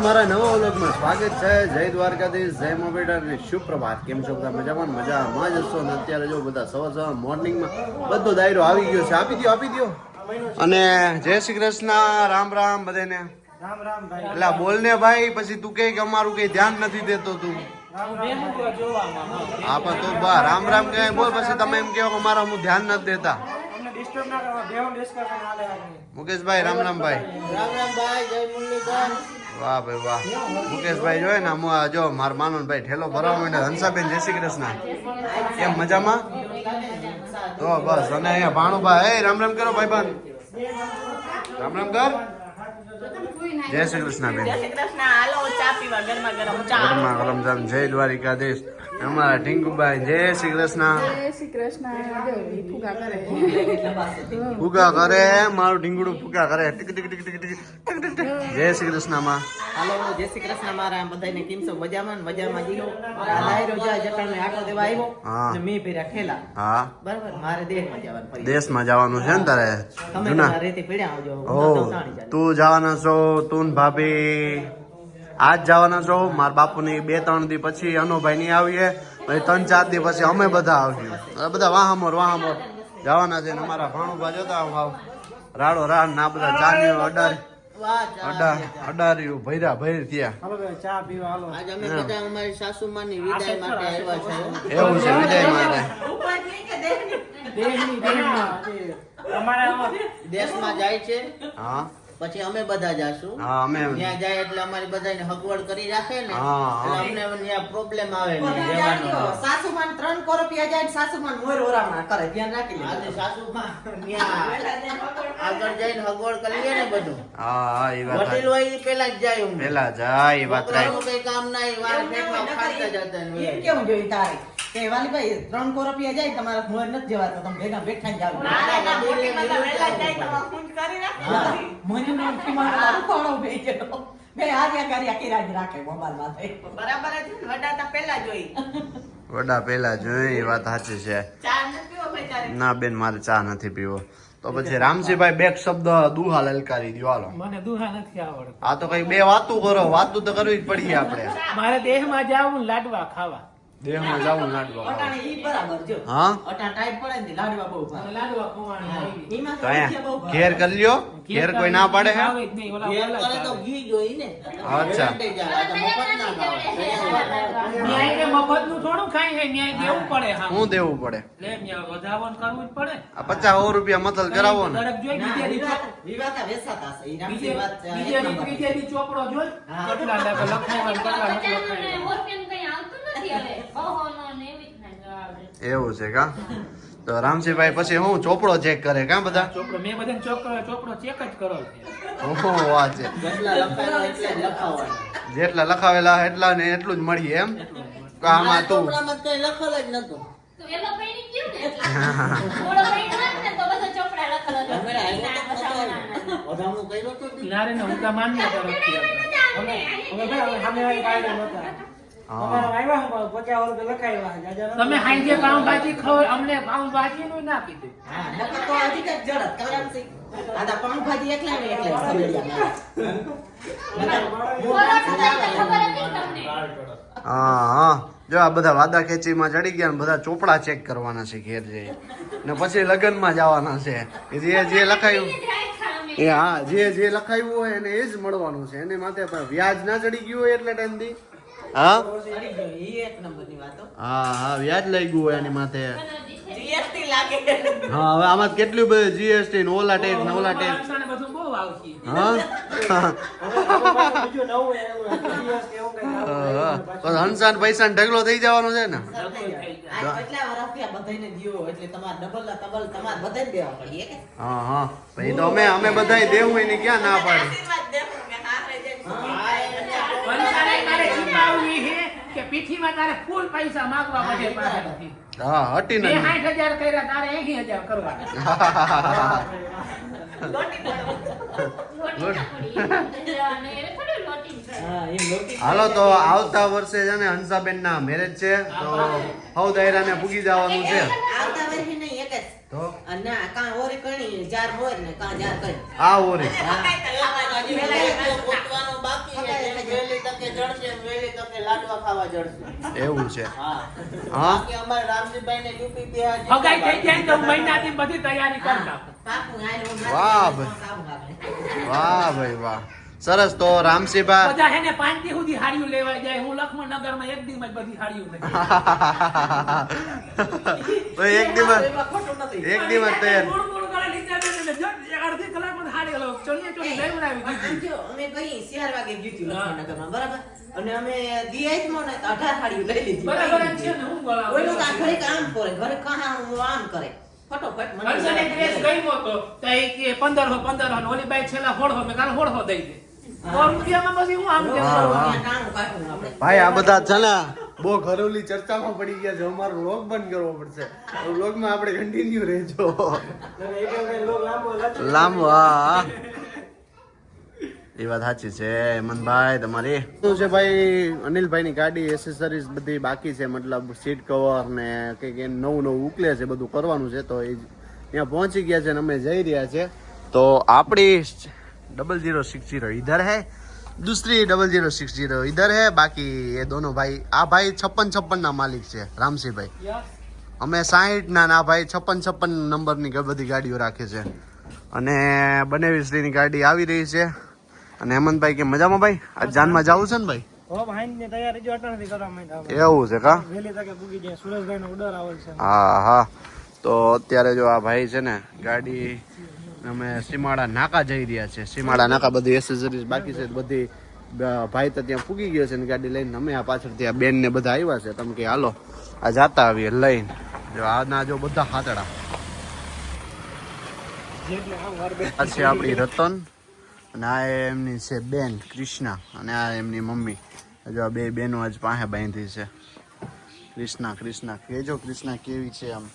મારા નવા વ્લોગમાં સ્વાગત છે. જય દ્વારકાધીશ, જય મોબેડા અને સુપ્રભાત. કેમ છો બધા? મજામાં મજામાં જ હશો ને? અત્યારે જો બધા સવાર મોર્નિંગમાં બધો દાયરો આવી ગયો છે. આપી દો અને જય શ્રી કૃષ્ણ, રામ રામ બધાને. રામ રામ ભાઈ. એટલે બોલ ને ભાઈ, પછી તું કે અમારું કઈ ધ્યાન નથી દેતો તું. હા પણ તું બા રામ રામ કે બોલ, પછી તમે એમ કહો અમારા હું ધ્યાન નથી દેતા. મુકેશભાઈ રામ રામ ભાઈ. રામ રામ ભાઈ. જય મુરલીધર. વાહ ભાઈ વાહ. મુકેશભાઈ જોયે ને જો માર માનો ભાઈ ઠેલો ભરવા માંડે. હંસાબેન જય શ્રી કૃષ્ણ, કેમ મજામાં? તો બસ. અને અહીંયા ભાણુભાઈ રામ રામ કરો ભાઈ બાન. રામ રામ કર. જય શ્રી કૃષ્ણ બેન. જય શ્રી કૃષ્ણ. હાલો ચા પીવા, ગરમા ગરમ ચા. ગરમા ગરમ જામ. જય દ્વારિકાધીશ. અમારા ટીંકુભાઈ જય શ્રી કૃષ્ણ. જય શ્રી કૃષ્ણ. ફુગા કરે ફુગા કરે મારું ઢીંગડું ફુગા કરે. Tick tick tick tick tick. જય શ્રી કૃષ્ણ માં. હાલો જય શ્રી કૃષ્ણ. મારા બધાને કેમ છો? મજામાં મજામાં જીવો. આ લાયરો જાય જટાને આટો દેવા આવ્યો અને મે પેરા ઠેલા. હા બરાબર. મારે દેશમાં જવાનું પડી. દેશમાં જવાનું છે ને તારે? તમે જૂના રેતી પડ્યા આવજો. ઓ તું જવાના છો? તું ને ભાભી આજ જવાના છો? મારા બાપુની 2-3 દી પછી અનુભાઈ ની આવીએ, પછી 3-4 દી પછી અમે બધા આવીએ. બધા વાહામોર જવાના છે. અમારા ભાણુભા જોતા ભાવ રાડો રાડ ના બધા ચાની અડાર્યું ભૈરા ભૈર થયા. ચા પીવા હાલો. આજ અમે બધા અમારી સાસુમાની વિદાય માટે આવ્યા છે. એવું છે વિદાય માટે. અમારા દેશમાં જાય છે, હા પછી અમે બધા જાશું. હા અમે ત્યાં જાય એટલે અમારી બધાને હગવડ કરી રાખે ને, હા, એટલે અમને ત્યાં પ્રોબ્લેમ આવે ને રહેવાનો. સાસુમાન 3 રૂપિયા જાય, સાસુમાન મોર ઓરામણા કરે, ધ્યાન રાખી લે. આજે સાસુમાન ત્યાં આગળ જઈને હગવડ કરી લે ને બધું. હા એ વાત વડીલ હોય ઈ પેલા જ જાય. હું પેલા જાય એ વાત છોકરાઓનું કઈ કામ ના, ઈ વાર પેટમાં ખાતા જતા ને. એમ કેવું જોઈ તારે કે વાલીભાઈ 3 રૂપિયા જાય તમારા મોર નથી જવાતો, તમે ભેગા બેઠા જાવ. મને નથી મારા ઉપાડો ભેજેલો બે આગ્યા કર્યા કિરાજ રાખે મોબાઈલ માથે. બરાબર જ ને, વડા તા પેલા જોઈ. વડા પેલા જોઈ. વાત સાચી છે. ચા નથી પીવો ભાઈ તારે? ના બેન મારે ચા નથી પીવો. તો પછી રામજીભાઈ બે શબ્દ દુહા લલકારી દો હાલો. મને દુહા નથી આવડતું. આ તો કઈ બે વાતું કરો, વાતું તો કરવી જ પડી આપણે. મારે દેહમાં જાવું લાડવા ખાવા. દેહમાં જાવું લાડવા અટાણે ઈ બરાબર જો હા અટાણ ટાઈટ પડે ને લાડવા બહુ ભાવે. લાડવા ખવાણી આવી. એમાં તો તો અહીંયા બહુ ભાવે. ઘેર કરી લ્યો. ઘેર કોઈ ના પાડે હે? આવે જ નહીં, ઓલા ઘેર ઓલા કરે તો જ ઘી જોઈ ને. અચ્છા. ઘંટે જાય, આ તો મફત ના ખાવા. ન્યાય કે મફતનું થોડું ખાય છે, ન્યાય દેવું પડે. હા શું દેવું પડે? લે ન્યાય વધાવન કરવું જ પડે. આ 50 રૂપિયા મતલ કરાવો ને. દરેક જોઈ ના, બીજે દી વિવાતા વેચાતા હશે. ઈ રામજી વાત છે, એક બીજે નંબર. બીજે દી ચોપડો જોઈ હા. કેટલા લખાવ્યા કેટલા નથી લખાવ્યા. એવું છે કા? તો રામજીભાઈ પછી હું ચોપડો ચેક કરે કા બધા? ચોપડો મેં બધાને ચોપડો ચેક જ કરો છે. ઓહો વાત છે. જેટલા લખાયેલા એટલે જ લખાવવાના. જેટલા લખાવેલા એટલા ને એટલું જ મળીએ એમ. આમાં તું ચોપડામાં કઈ લખેલ જ નતું. વધામણું કર્યું હતું ને? નારે ને હું માન્ય તરફથી અમે તમે હાઈજે પાઉંભાજી ખાવ, અમને પાઉંભાજી નું ના કીધું. હા, નકર તો હજી કંઈક જડત કરાવશે. આ તો પાઉંભાજી એકલા ને એકલા ખવડાવ્યા. હા હા જો આ બધા વાદા ખેંચીમાં ચડી ગયા ને બધા ચોપડા ચેક કરવાના છે ઘેર જઈ ને પછી લગ્નમાં જવાના છે. જે લખાયું એ હા જે લખાયું હોય એને એ જ મળવાનું છે. એને માથે પણ વ્યાજ ના ચડી ગયું હોય એટલે ટાઈમથી હા સડી ગયો. ઈ એક નંબરની વાતો. હા વ્યાજ લઈ ગયું હોય એની માથે. GST લાગે. હા હવે આમાં કેટલું બધું જીએસટી ને ઓલા ટેક્સ ને ઓલા ટેક્સ. માણસાને બધું બહુ આવશે. હા હંસાન પૈસા ઢગલો થઈ જવાનો છે ને. આ કેટલા વર્ષ થયા બધાયને દ્યો એટલે તમારે ડબલ તમારે બધાને દેવા પડીએ કે હા હા પછી તો અમે બધા દેવું એની ક્યાં ના પાડી. આશીર્વાદ દેવું કે હારે જઈને પૈસાને તારે ચૂકવવી છે કે પીઠીમાં તારે ફૂલ પૈસા માંગવા પડે પાસેથી. હા હટી બે ને 60,000 કર્યા, તારે 80,000 કરવા. હા એમ લોટી હાલો તો આવતા વર્ષે છે ને હંસાબેન ના મેરેજ છે તો હવ દાયરા ને પૂગી જવાનું છે. આવતા વર્ષે નહીં એક જ તો ના કાં ઓરી કણી જાર મોર ને કાં જાર કણી આ ઓરી પોતવાનું બાકી છે. જડશે વહેલી તકે લાડવા ખાવા જડશે. એવું છે હા હા બાકી અમારે રામજીભાઈને યુપી બિહાર હગાઈ થઈ જાય ને તો મહિનાથી બધી તૈયારી કરી નાખો. પાકું આય હું વાહ વાહ ભાઈ વાહ સરસ. તો રામસિંહભા બધા હે ને 5 દી સુધી હાડીઓ લેવા જાય. હું લક્ષ્મણનગરમાં એક દીમાં જ બધી હાડીઓ લઈ તો એક દિવસ ખોટું નથી. તૈયાર મૂળ મૂળ કરે લીધા તો ને અડધી કલાકમાં હાડી લો ચોલી ચોલી લઈ બનાવી દીધી. અમે ગઈ 4 વાગે ગયું લક્ષ્મણનગરમાં બરાબર અને અમે દિયાઈમાં ને 18 હાડીઓ લઈ લીધી બરાબર જ છે ને હું બોલાવું. ઓલું કાં ઘરે કામ કરે ઘરે કાં આમ કરે ફટોફટ મને હર્ષને ડ્રેસ ગમ્યો તો તો એ કે 1500 ને ઓલી બાઈ છેલ્લા 1600 મેં કાલ 1600 દઈ દે. તો રૂપિયામાં પછી હું આમ કેમ વાહ, કરું? વાહ. ત્યાં કામ કાઢું આપણે ભાઈ આ બધા છે ને બહુ ઘરેલું ચર્ચામાં પડી ગયા છે. અમારો વ્લોગ બંધ કરવો પડશે. વ્લોગમાં આપણે કન્ટિન્યુ રહેજો. લાંબો હા એ વાત સાચી છે હેમંતભાઈ તમારી. શું છે ભાઈ અનિલભાઈની ગાડી એસેસરીઝ બધી બાકી છે, મતલબ સીટ કવર ને કંઈક નવું ઉકલે છે, બધું કરવાનું છે. તો એ ત્યાં પહોંચી ગયા છે અને અમે જઈ રહ્યા છે. તો આપણી 0060 इधर है, दूसरी 0060 इधर है. बाकी ये दोनों भाई आ भाई 56 ના માલિક છે રામસિંહભાઈ. અમે 60 ના ના ભાઈ 56 નંબરની બધી ગાડીઓ રાખે છે. અને બંને વિસરીની ગાડી આવી રહી છે. અને હેમંતભાઈ કે મજામાં ભાઈ આજ જાનમાં જવું છે ને ભાઈ? એવું છે કા? હા હા. તો અત્યારે જો આ ભાઈ છે ને ગાડી અમે સીમાડા નાકા જઈ રહ્યા છે. સીમાડા નાકા બધી એસેસરીઝ બાકી છે બધી ભાઈ તો ત્યાં પૂગી ગયો છે ને ગાડી લઈને. અમે આ પાછળથી આ બેન ને બધા આવ્યા છે. તમે કે હાલો આ જાતા આવીએ લઈને. જો આના જો બધા હાથડા આ છે આપણી રતન અને આ એમની છે બેન કૃષ્ણા અને આ એમની મમ્મી. જો આ બે બેનો આજ પાસે બાંધી છે. કૃષ્ણા કેજો કૃષ્ણા કેવી છે આમ.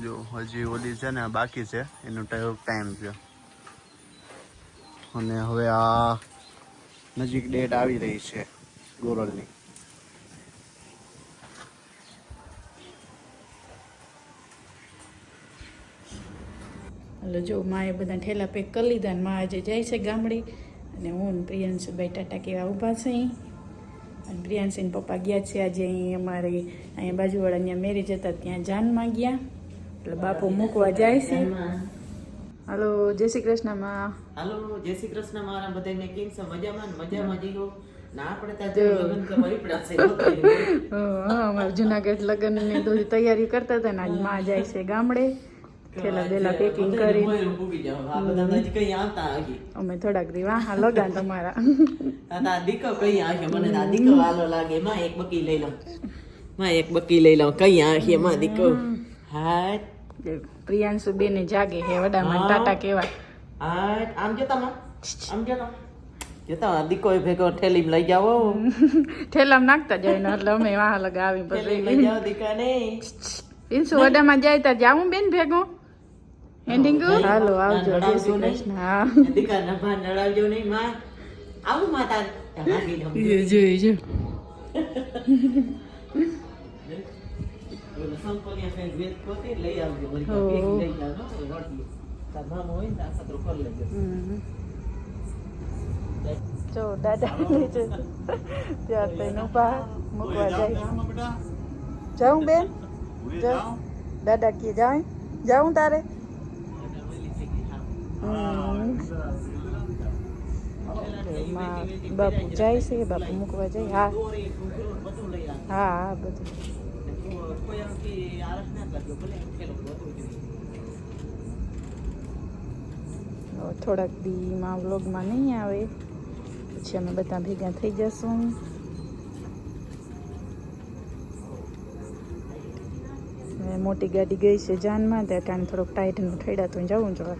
જો હજી ઓલી છે ને બાકી છે એનું ટાઈમ છે. અને હવે આ નજીક ડેટ આવી રહી છે ગોરલની. એટલે જો માએ બધા ઠેલા પેક કરી લીધા અને મા આજે જાય છે ગામડે અને હું ને પ્રિયાંશુભાઈ ટાટા કેવા ઊભા છે અહીં. અને પ્રિયાંશીને પપ્પા ગયા છે આજે અહીં અમારે અહીંયા બાજુવાળા ત્યાં મેરેજ હતા ત્યાં જાનમાં ગયા એટલે બાપુ મૂકવા જાય છે. હાલો જય શ્રી કૃષ્ણ માં. હાલો જય શ્રી કૃષ્ણ મારા બધાને કેમ છો? મજામાં જીવો ના આપણે ત્યાં લગ્ન કરવા પડ્યા અમારે જુનાગઢ લગ્નની બધી તૈયારી કરતા હતા ને આજ માં જાય છે ગામડે. થેલા બેલા પેકિંગ કરી અમે થોડાક દી વાહ લગાન તમારા. દાદા દીકો કઈ આશે મને આ દીકો વાલો લાગે. માં એક બકી લઈ લઉં કઈ આશે માં દીકો. હા પ્રિયાંશુ બેને જાગે હે વડામાં ટાટા કેવા. હા આમ જોતા માં આમ જોતા દીકો ભેગો ઠેલી લઈ જાઓ. ઠેલામાં નાખતા જાય ને એટલે અમે વાહ લગા આવી લઈ પછી જાઓ દીકાને. ઇન્સુ વડામાં જાય તો જાવું બેન ભેગું હેન્ડિંગ. હાલો આવજો જય શ્રી કૃષ્ણ. હા દીકા નભા નડાવજો નહીં માં. આવું માતા ભાગી દઉં. જોઈજો સંપોલિયા ફેન વેત પોતે લઈ આવજો બધી પેકિંગ લઈ જાવ રોટલી તાર મામો હોય ને તાર સત્રો કરી લેજો. જો દાદા નીચે ત્યાં તઈને ઉભા મૂકવા જાય. જાઉં બેન જાઉં દાદા કે જાઉં તારે. બાપુ જાય છે બાપુ મૂકવા જાય. હા હા બધું થોડાક દીમાં વ્લોગમાં નહીં આવે પછી અમે બધા ભેગા થઈ જશું. મોટી ગાડી ગઈ છે જાનમાં ત્યાં ટાઈમ થોડોક ટાઈટનું ઠેડા તો જવું જોઈએ.